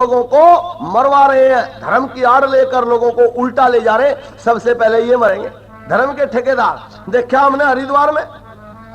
लोगों को मरवा रहे हैं, धर्म की आड़ लेकर लोगों को उल्टा ले जा रहे हैं। सबसे पहले ये मरेंगे धर्म के ठेकेदार। देखा हमने हरिद्वार में,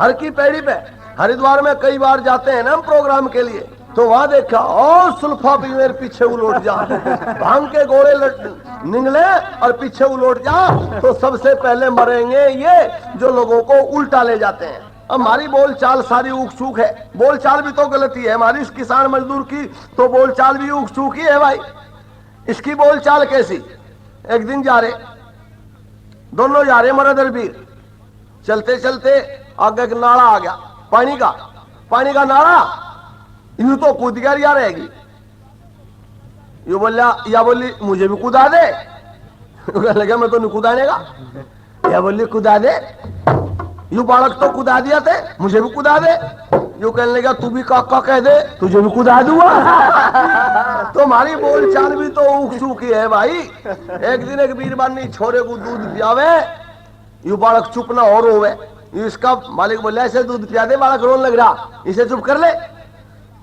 हर की पैड़ी पे हरिद्वार में कई बार जाते हैं ना हम प्रोग्राम के लिए, तो वहां देखा और सुल्फा भी मेरे पीछे उलट जा, भांग के गोले निकले और पीछे उलट जा, तो सबसे पहले मरेंगे ये जो लोगों को उल्टा ले जाते हैं। हमारी बोलचाल सारी उकचूक है, बोलचाल भी तो गलती है हमारी। इस किसान मजदूर की तो बोलचाल भी उकचूक ही है भाई। इसकी बोलचाल कैसी? एक दिन जा रहे, दोनों जा रहे मरद और वीर, चलते चलते आगे एक नाला आ गया, पानी का नाला। यूं तो कूद गया या रहेगी, यू बोलिया या बोली मुझे भी कूदा दे, लगा मैं तो नहीं कूदाने का, या बोली कूदा दे, यू बालक तो कुदा दिया थे मुझे भी कुदा दे, यू कहने लगा तू भी काका कह दे तुझे भी कुदा दूंगा। तो हमारी बोलचाल भी तो उकसूकी है भाई। एक दिन एक बीरबानी छोरे को दूध पियावे, यू बालक चुप ना और रोवे, इसका मालिक बोले ऐसे दूध पिया दे, बालक रोने लग रहा, इसे चुप कर ले।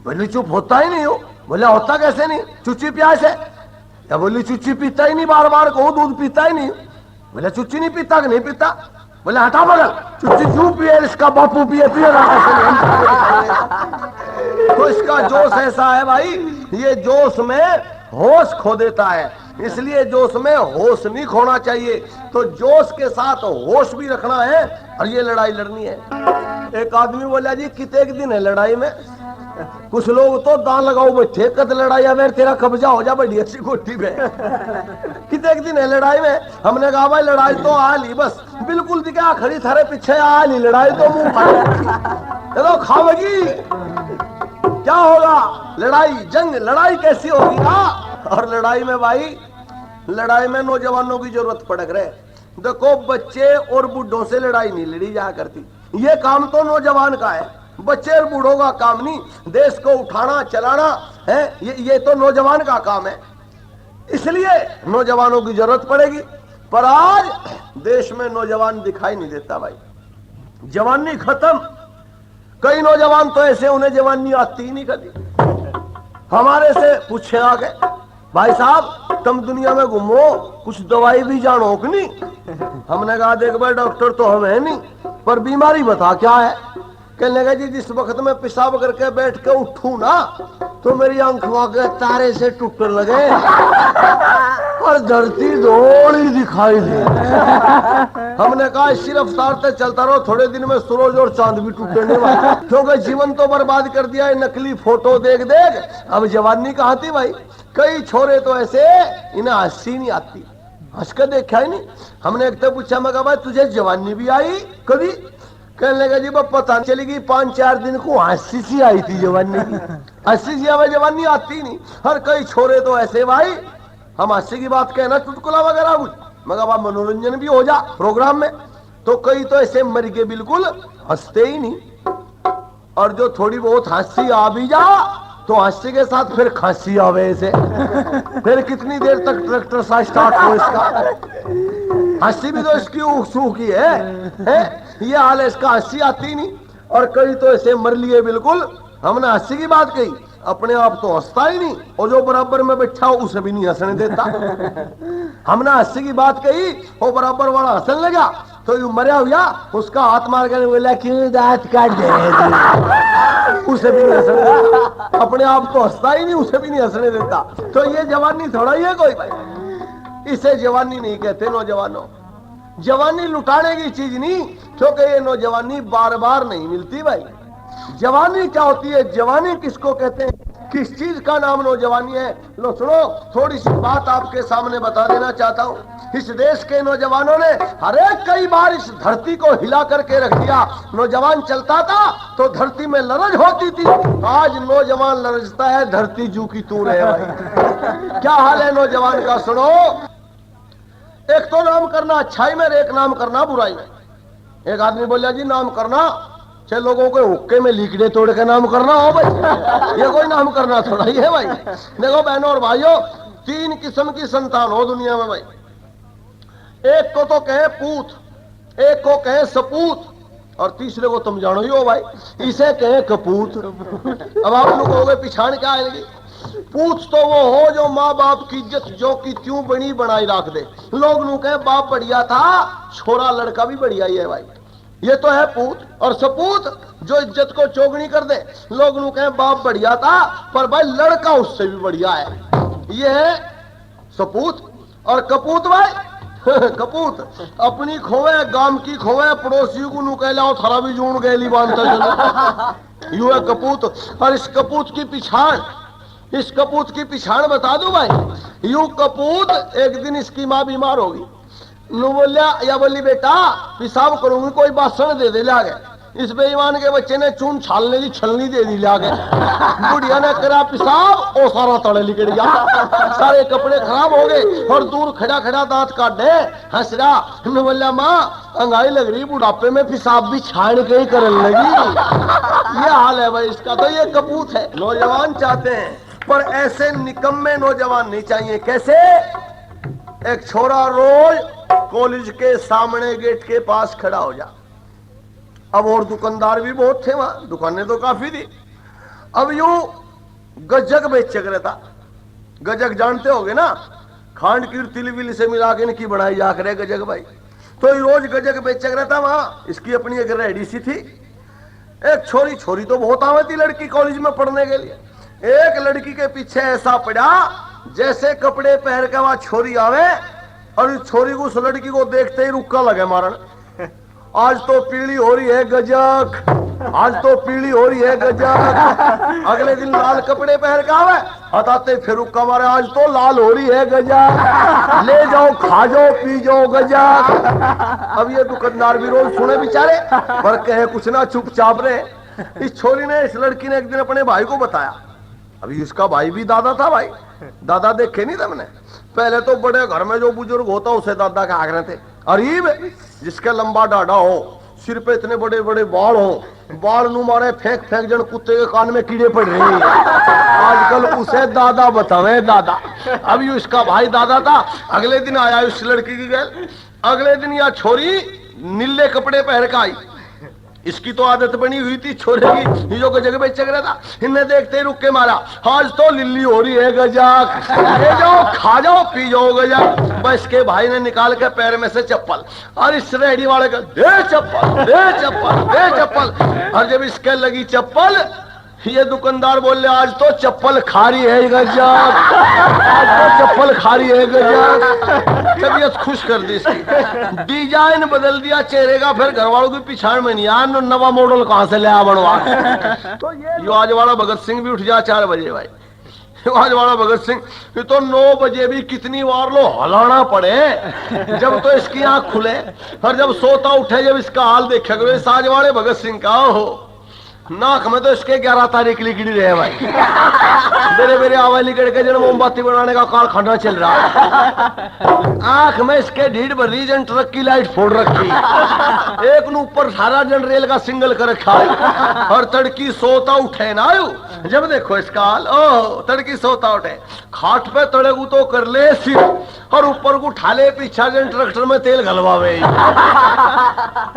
बोली चुप होता ही नहीं हो, बोले होता कैसे नहीं, चुच्ची प्यास है, या बोली चुच्ची पीता ही नहीं, बार बार कहूं दूध पीता ही नहीं, बोले चुच्ची नहीं पीता कि नहीं पीता, बोले हटा बगल, चुच्ची क्यों पिए, इसका बापू पिए पिए तो इसका जोश ऐसा है भाई, ये जोश में होश खो देता है, इसलिए जोश में होश नहीं खोना चाहिए। तो जोश के साथ होश भी रखना है और ये लड़ाई लड़नी है। एक आदमी बोला जी कितने दिन है लड़ाई में, कुछ लोग तो दान लगाओ बैठे, कद लड़ाई अगर तेरा कब्जा हो जा बढ़िया सी कोठी पे, कितने दिन है लड़ाई में। हमने कहा भाई लड़ाई तो आ ली, बस बिल्कुल दिखा खड़ी थारे पीछे आ ली, लड़ाई तो मुंह चलो खावेगी, क्या होगा लड़ाई जंग, लड़ाई कैसी होगी ना। और लड़ाई में भाई, लड़ाई में नौजवानों की जरूरत पड़ रहे। देखो बच्चे और बूढ़ों से लड़ाई नहीं लड़ी जा करती, ये काम तो नौजवान का है, बच्चे और बूढ़ों का काम नहीं। देश को उठाना चलाना है ये तो नौजवान का काम है, इसलिए नौजवानों की जरूरत पड़ेगी। पर आज देश में नौजवान दिखाई नहीं देता भाई, जवानी खत्म। कई नौजवान तो ऐसे उन्हें जवानी आती ही नहीं कभी। हमारे से पूछे आगे भाई साहब तुम दुनिया में घूमो, कुछ दवाई भी जानो कि नहीं। हमने कहा देख भाई डॉक्टर तो हम है नहीं, पर बीमारी बता क्या है। कहने लगा जी जिस वक्त में पेशाब करके बैठ के उठूं ना तो मेरी आंखों के तारे से टूटने लगे और धरती धोली दिखाई दे। हमने कहा इसी रफ्तार से चलता रहो, थोड़े दिन में सूरज और चांद भी टूटने वाला, क्योंकि जीवन तो बर्बाद कर दिया है नकली फोटो देख देख। अब जवानी कहाँ थी भाई। कई छोरे तो ऐसे इन्हें हंसी नहीं आती, हंस कर देखा ही नहीं। हमने एक तो पूछा, मैं कहा भाई तुझे जवानी भी आई कभी। कहने लगा जी वो पता नहीं चली गई 5-4 दिन को हंसी सी आई थी जवानी की, हंसी सी हमें जवानी आती नहीं। हर कई छोरे तो ऐसे भाई, हम हंसी की बात कहना चुटकुला वगैरह कुछ, मगर मनोरंजन भी हो जा प्रोग्राम में, तो कई तो ऐसे मर के बिल्कुल हंसते ही नहीं। और जो थोड़ी बहुत हंसी आ भी जा तो हंसी के साथ फिर खांसी आवे ऐसे, फिर कितनी देर तक ट्रैक्टर सा स्टार्ट हो इसका। हंसी भी तो इसकी उकसूकी है? ये हाल है इसका, हंसी आती नहीं। और कई तो ऐसे मर लिए बिल्कुल। हमने हंसी की बात कही, अपने आप तो हंसता ही नहीं, और जो बराबर में बैठा हो उसे भी नहीं हंसने देता। हमने हंसी की बात कही, वो बराबर वाला हंसने लगा तो यू मरा हुआ उसका हाथ मार कर बोला क्यों दांत काट दे, उसे भी नहीं हंसने देता। अपने आप तो हंसता ही नहीं, उसे भी नहीं हंसने देता। तो ये जवानी थोड़ा ही है कोई भाई, इसे जवानी नहीं कहते नौजवानों। जवानी लुटाने की चीज नहीं, क्योंकि ये नौजवानी बार बार नहीं मिलती भाई। जवानी क्या होती है, जवानी किसको कहते हैं, किस चीज का नाम नौजवानी है। लो सुनो, थोड़ी सी बात आपके सामने बता देना चाहता हूँ। इस देश के नौजवानों ने हर एक कई बार इस धरती को हिला करके रख दिया। नौजवान चलता था तो धरती में लरज होती थी, आज नौजवान लरजता है, धरती जू की तू रहे भाई। क्या हाल है नौजवान का सुनो। एक तो नाम करना अच्छाई में, एक नाम करना बुराई में। एक आदमी बोलिया जी नाम करना चाहे लोगों के हुक्के में लीकड़े तोड़ के नाम करना हो भाई, ये कोई नाम करना थोड़ा ही है भाई। देखो बहनों और भाइयों, 3 किस्म की संतान हो दुनिया में भाई। एक को तो कहे पूत, एक को कहे सपूत, और तीसरे को तुम जानो ही हो भाई, इसे कहे कपूत। अब आप लोग कहोगे पिछाड़ क्या आएगी। पूछ तो वो हो जो माँ बाप की इज्जत जो की त्यों बनी बनाई रख दे। लोग नू कहे बाप बढ़िया था, छोरा लड़का भी बढ़िया ही है भाई। ये तो है पूत और सपूत जो इज्जत को चौगनी कर दे। लोग नू कहे बाप बढ़िया था पर भाई लड़का उससे भी बढ़िया है। ये है सपूत। और कपूत भाई कपूत अपनी खोवे गांव की खोवे पड़ोसी को नू कह लाओ थारा भी जून गैली बांधता चलो। यू है कपूत। और इस कपूत की पिछाड़ बता दो भाई। यू कपूत एक दिन इसकी माँ बीमार होगी, नू बोलिया या बोली बेटा पेशाब करूंगी कोई बासण दे दे लागे। इस बेईमान के बच्चे ने चून छालने की छलनी दे दी लागे। बुढ़िया ने करा पेशाब और सारा तड़े लिकड़ गया, सारे कपड़े खराब हो गए और दूर खड़ा खड़ा दांत काटे हंस रहा। नू बोलिया माँ अंगाई लग रही, बुढ़ापे में पेशाब भी छाण के ही करने लगी। ये हाल है भाई इसका। तो ये कपूत है। नौजवान चाहते हैं पर ऐसे निकम्मे नौजवान नहीं चाहिए। कैसे? एक छोरा रोज कॉलेज के सामने गेट के पास खड़ा हो जा। अब और दुकानदार भी बहुत थे वहां, दुकानें तो काफी थी। अब यूं गजक बेच रहता। गजक जानते होगे ना, खांड की तिल विल से मिला के इनकी बनाई जा करे गजक भाई। तो रोज गजक बेच रहता वहां। इसकी अपनी एक रेडी सी थी। एक छोरी तो बहुत आवे थी लड़की कॉलेज में पढ़ने के लिए। एक लड़की के पीछे ऐसा पड़ा जैसे कपड़े पहन के वहां छोरी आवे और इस छोरी को उस लड़की को देखते ही रुक्का लगे मारन। आज तो पीली हो रही है गजक, आज तो पीली हो रही है गजक। अगले दिन लाल कपड़े पहन के आवे, हटाते फिर रुक्का मारे, आज तो लाल हो रही है गजक, ले जाओ खा जाओ पी जाओ गजक। अब ये दुकानदार भी रोज सुने बेचारे पर कहे कुछ ना, चुपचाप रहे। इस छोरी ने इस लड़की ने एक दिन अपने भाई को बताया। अभी इसका भाई भी दादा था भाई। दादा देखे नहीं तुमने? पहले तो बड़े घर में जो बुजुर्ग होता उसे दादा के आगे थे। अरीब जिसका लंबा डाढ़ा हो, सिर पे इतने बड़े बड़े बाल हो, बाल नू मारे फेंक फेंक जन कुत्ते के कान में कीड़े पड़ रहे हैं। आजकल उसे दादा बतावे दादा। अब यू इसका भाई दादा था। अगले दिन आया उस लड़की की गैल। अगले दिन यह छोरी नीले कपड़े पहन के आई। इसकी तो आदत बनी हुई थी छोरे की, जो गजक बेच रहा था। इन्हें देखते ही रुक के मारा, आज तो लिल्ली हो रही है गजक, ले जाओ खा जाओ पी जाओ गजक। बस के भाई ने निकाल के पैर में से चप्पल और इस रेडी वाले का दे चप्पल दे चप्पल दे चप्पल। और जब इसके लगी चप्पल, ये दुकानदार बोले आज तो चप्पल खा रही है गजक, आज तो चप्पल खा रही है गजक। तबीयत खुश कर दी इसकी, डिजाइन बदल दिया चेहरे का। फिर घर वालों की पिछाड़ में नहीं यार नवा मॉडल कहां से ले आ बनवा। तो ये आज वाला भगत सिंह भी उठ जा 4 बजे भाई। आज वाला भगत सिंह ये तो 9 बजे भी कितनी बार लो हलाना पड़े जब तो इसकी आंख खुले। और जब सोता उठे जब इसका हाल देखा करो इस आज वाले भगत सिंह का, हो नाक में तो इसके 11 तारीख लिखी रहे भाई। मेरे मेरे आवाज लिखड़ के जन मोमबत्ती बनाने का कारखाना चल रहा है। आंख में इसके ढीठ भरी जन ट्रक की लाइट फोड़ रखी, एक न ऊपर सारा जन रेल का सिंगल कर रखा है। और तड़की सोता उठे ना जब देखो इसका हाल, ओ तड़की सोता उठे खाट पे तड़ेगू तो कर ले सिर और ऊपर को ठाले पीछा जन ट्रैक्टर में तेल घलवावे।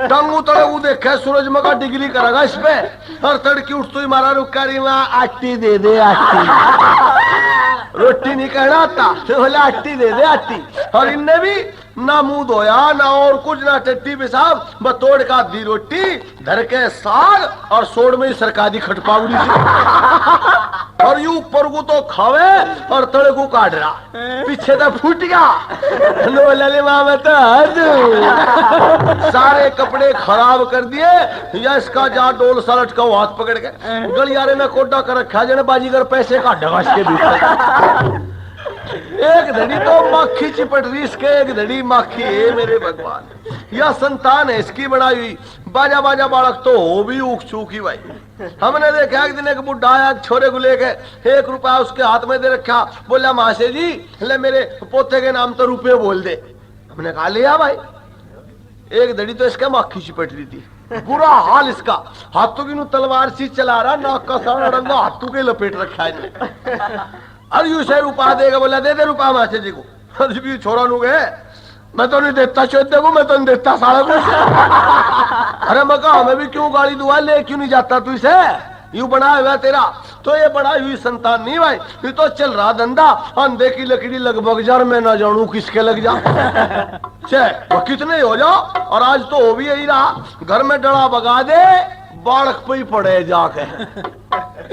टंगू तड़ेगू देखे सूरज मका डिग्री करेगा इस पे। और तड़की उठ तो ही मारा रुकारी में आटी दे दे आटी, रोटी नहीं कहना आता तो बोले आटी दे दे आटी। और इनने भी ना मुंह धोया ना और कुछ ना टट्टी पेशाब, बतोड़ का दी रोटी धर के साग और सोड़ में ही सरकारी खटपावड़ी थी। और यू ऊपर को तो खावे और तड़े को काट रहा, पीछे तो फूट गया। लो लले माँ तो सारे कपड़े खराब कर दिए। या इसका जा डोल सलट का हाथ पकड़ के गलियारे में कोडा कर रखा जने बाजीगर पैसे का ढगाश के भीतर। एक धड़ी तो माखी चिपट रही इसके, एक धड़ी माखी है मेरे भगवान। यह संतान है इसकी बनाई हुई। बाजा बाजा बालक तो हो भी उख चूकी भाई। हमने देखा एक दिन एक बुढ़ा आया छोरे को लेके, 1 रुपया उसके हाथ में दे रखा, बोला मासे जी ले मेरे पोते के नाम तो रुपये बोल दे। हमने कहा लिया भाई। एक धड़ी तो इसका माखी चिपट रही थी, बुरा हाल इसका। हाथों की तलवार सी चला रहा, नाक का सारा रंगा हाथों के लपेट रखा है। अरे यू से रुपया देगा, बोला दे दे रुपया मासे जी को। अरे भी छोरा नु गए, मैं तो नहीं देता चौथे को, मैं तो नहीं देता सारा कुछ। अरे मैं कहा हमें भी क्यों गाली दुआ ले क्यों नहीं जाता तू इसे, यूं बना हुआ तेरा। तो ये बढ़ाई हुई संतान नहीं भाई, ये तो चल रहा धंधा अंधे की लकड़ी लगभग जार, मैं ना जानू किसके लग जा तो कितने हो जाओ। और आज तो हो भी यही रहा, घर में डड़ा बगा दे बालक पे ही पड़े जाके।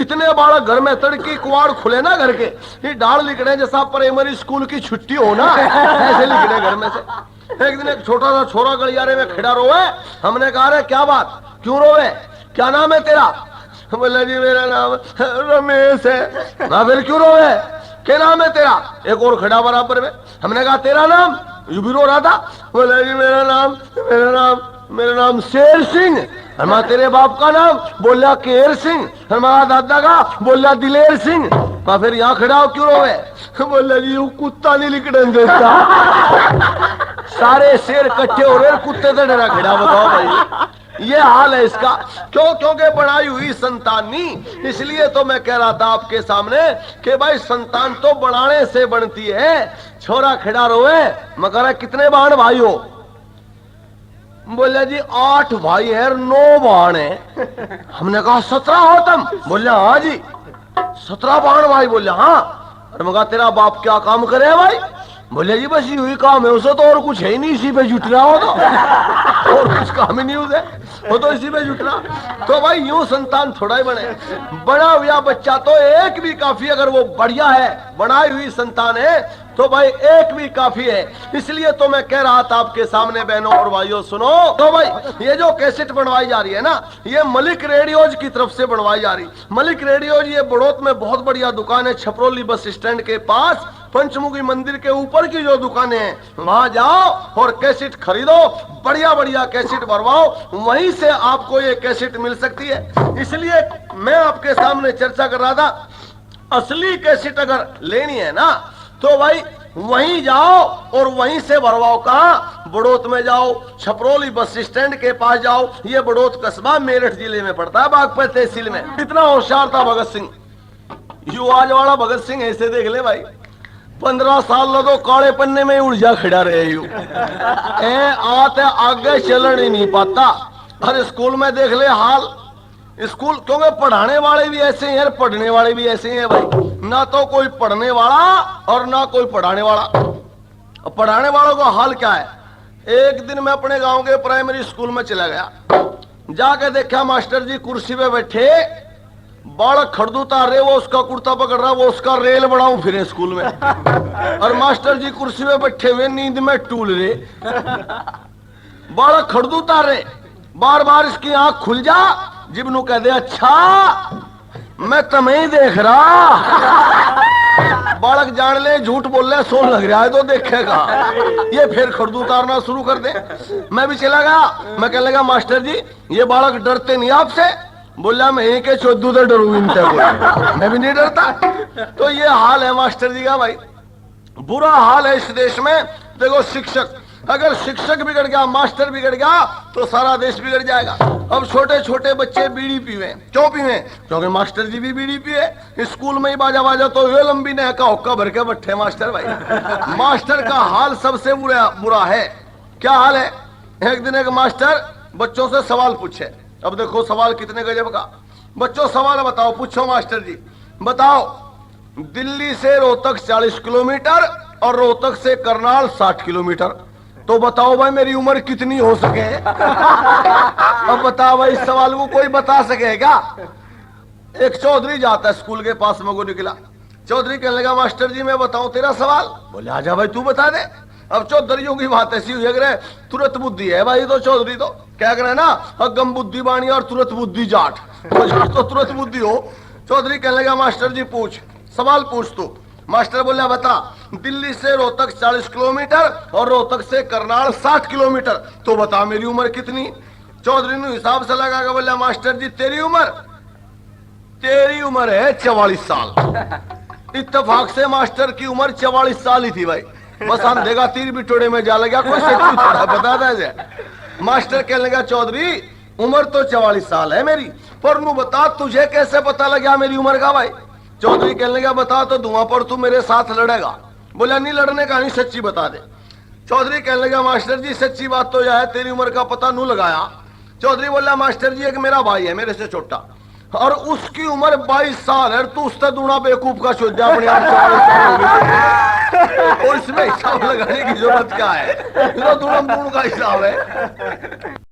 इतने बालक घर में, तड़की कुआड़ खुले ना घर के, ये डाल लिखने जैसा प्राइमरी स्कूल की छुट्टी हो ना, ऐसे लिखने घर में से। एक दिन एक छोटा सा छोरा गलियारे में खड़ा रोवे, हमने कहा रे क्या बात, क्यों रोवे, क्या नाम है तेरा? बोला जी मेरा नाम रमेश है। ना फिर क्यों रोवे, क्या नाम है तेरा? एक और खड़ा बराबर में, हमने कहा तेरा नाम? यू भी रो रहा था। बोला जी मेरा नाम शेर सिंह। हमारा तेरे बाप का नाम? बोला केर सिंह। हमारा दादा का? बोला दिलेर सिंह। फिर यहाँ खड़ा हो क्यों रोवे? बोला जी वो कुत्ता नहीं लिखने देता। सारे शेर इकट्ठे हो रहे, कुत्ते से डरा खड़ा, बताओ भाई ये हाल है इसका। क्यों? क्योंकि बढ़ाई हुई संतान नहीं। इसलिए तो मैं कह रहा था आपके सामने कि भाई संतान तो बढ़ाने से बनती है। छोरा खड़ा रोवे, मगर कितने बहन भाई हो? बोले जी 8 भाई है 9 बहन है। हमने कहा 17 हो तुम? बोले हाँ जी 17 बहन भाई। बोले हाँ। और मगर तेरा बाप क्या काम करे भाई? बोले जी बस यही काम है उसे, तो और कुछ है ही नहीं, इसी पे जुट रहा हो तो और कुछ काम ही नहीं उसे, वो तो इसी पे जुट रहा। तो भाई यूं संतान थोड़ा ही बने, बड़ा हुआ बच्चा तो एक भी काफी, अगर वो बढ़िया है, बनाई हुई संतान है तो भाई एक भी काफी है। इसलिए तो मैं कह रहा था आपके सामने बहनों और भाइयों, सुनो तो भाई ये जो कैसेट बनवाई जा रही है ना, ये मलिक रेडियोज की तरफ से बनवाई जा रही। मलिक रेडियोज ये बड़ौत में बहुत बढ़िया दुकान है, छपरोली बस स्टैंड के पास, पंचमुखी मंदिर के ऊपर की जो दुकानें हैं, वहां जाओ और कैसेट खरीदो, बढ़िया बढ़िया कैसेट भरवाओ, वहीं से आपको ये कैसेट मिल सकती है। इसलिए मैं आपके सामने चर्चा कर रहा था, असली कैसेट अगर लेनी है ना तो भाई वहीं जाओ और वहीं से भरवाओ। कहां? बड़ौत में जाओ, छपरोली बस स्टैंड के पास जाओ। ये बड़ौत कस्बा मेरठ जिले में पड़ता है, बागपत तहसील में। कितना होशियार था भगत सिंह, यू आज वाला भगत सिंह ऐसे देख ले भाई, 15 साल तो काले पन्ने में उलझा खड़ा रहे यू आते आगे चलन ही नहीं पाता। हर स्कूल में देख ले हाल, स्कूल क्योंकि पढ़ाने वाले भी ऐसे हैं, पढ़ने वाले भी ऐसे हैं भाई, ना तो कोई पढ़ने वाला और ना कोई पढ़ाने वाला। पढ़ाने वालों का हाल क्या है? एक दिन मैं अपने गांव के प्राइमरी स्कूल में चला गया, जाके देखा मास्टर जी कुर्सी पे बैठे, बालक खड़दू उतार रहे, वो उसका कुर्ता पकड़ रहा, वो उसका रेल बढ़ाऊं फिर स्कूल में और मास्टर जी कुर्सी पे बैठे हुए नींद में टूल रहे, बालक खड़दू उतार रहे, बार बार इसकी आंख खुल जा, जिब्नू कह दे अच्छा मैं तुम्हें ही देख रहा। बालक जान ले झूठ बोल रहे, सोन लग रहा है तो देखेगा, ये फिर खड़दू उतारना शुरू कर दे। मैं भी चला गया, मैं कहने लगा मास्टर जी ये बालक डरते नहीं आपसे? बोला मैं ही के चौधू तो डरू इनसे, मैं भी नहीं डरता। तो ये हाल है मास्टर जी का भाई, बुरा हाल है इस देश में। देखो शिक्षक, अगर शिक्षक बिगड़ गया, मास्टर बिगड़ गया तो सारा देश बिगड़ जाएगा। अब छोटे छोटे बच्चे बीड़ी पीवे, क्यों पीवे? क्योंकि मास्टर जी भी बीड़ी पिए। स्कूल में ही बाजा बाजा तो ये लंबी ने का हुक्का भर के बैठे मास्टर भाई। मास्टर का हाल सबसे बुरा है। क्या हाल है? एक दिन एक मास्टर बच्चों से सवाल पूछे, अब देखो सवाल कितने गजब का। बच्चों सवाल बताओ, पूछो मास्टर जी बताओ, दिल्ली से रोहतक 40 किलोमीटर और रोहतक से करनाल 60 किलोमीटर, तो बताओ भाई मेरी उम्र कितनी हो सके। अब बताओ भाई इस सवाल को कोई बता सकेगा? एक चौधरी जाता है स्कूल के पास में को निकला, चौधरी कहने लगा मास्टर जी मैं बताऊं तेरा सवाल? बोले आजा भाई तू बता दे। अब चौधरियों की बात ऐसी हुई है, तुरंत बुद्धि है भाई, तो चौधरी तो क्या करे ना, अगम बुद्धि बाणी और तुरंत बुद्धि जाट, तो तुरंत बुद्धि हो। चौधरी कहने लगा मास्टर जी पूछ, सवाल पूछ तू। मास्टर बोला बता, दिल्ली से रोहतक 40 किलोमीटर और रोहतक से करनाल 60 किलोमीटर, तो बता मेरी उम्र कितनी? चौधरी ने हिसाब से लगा के बोला मास्टर जी तेरी उम्र है 44 साल। इत्तेफाक से मास्टर की उम्र 44 साल ही थी भाई, बस अंधेगा तीर भी टोड़े में जा लगा, कोई से बता दे। मास्टर कहने लगा चौधरी उम्र तो 44 साल है मेरी, पर नू बता तुझे कैसे पता लगा मेरी उम्र का भाई? चौधरी कहने लगा बता तो धुआं पर तू मेरे साथ लड़ेगा? बोला नहीं लड़ने का नहीं, सच्ची बता दे। चौधरी कहने लगा मास्टर जी सच्ची बात तो यह है तेरी उम्र का पता नू लगाया। चौधरी बोला मास्टर जी एक मेरा भाई है मेरे से छोटा, और उसकी उम्र 22 साल है, तू उससे दूना बेवकूफ का सोचा अपने आप 40 साल हो गए। और इसमें हिसाब लगाने की जरूरत क्या है, दूना का हिसाब है।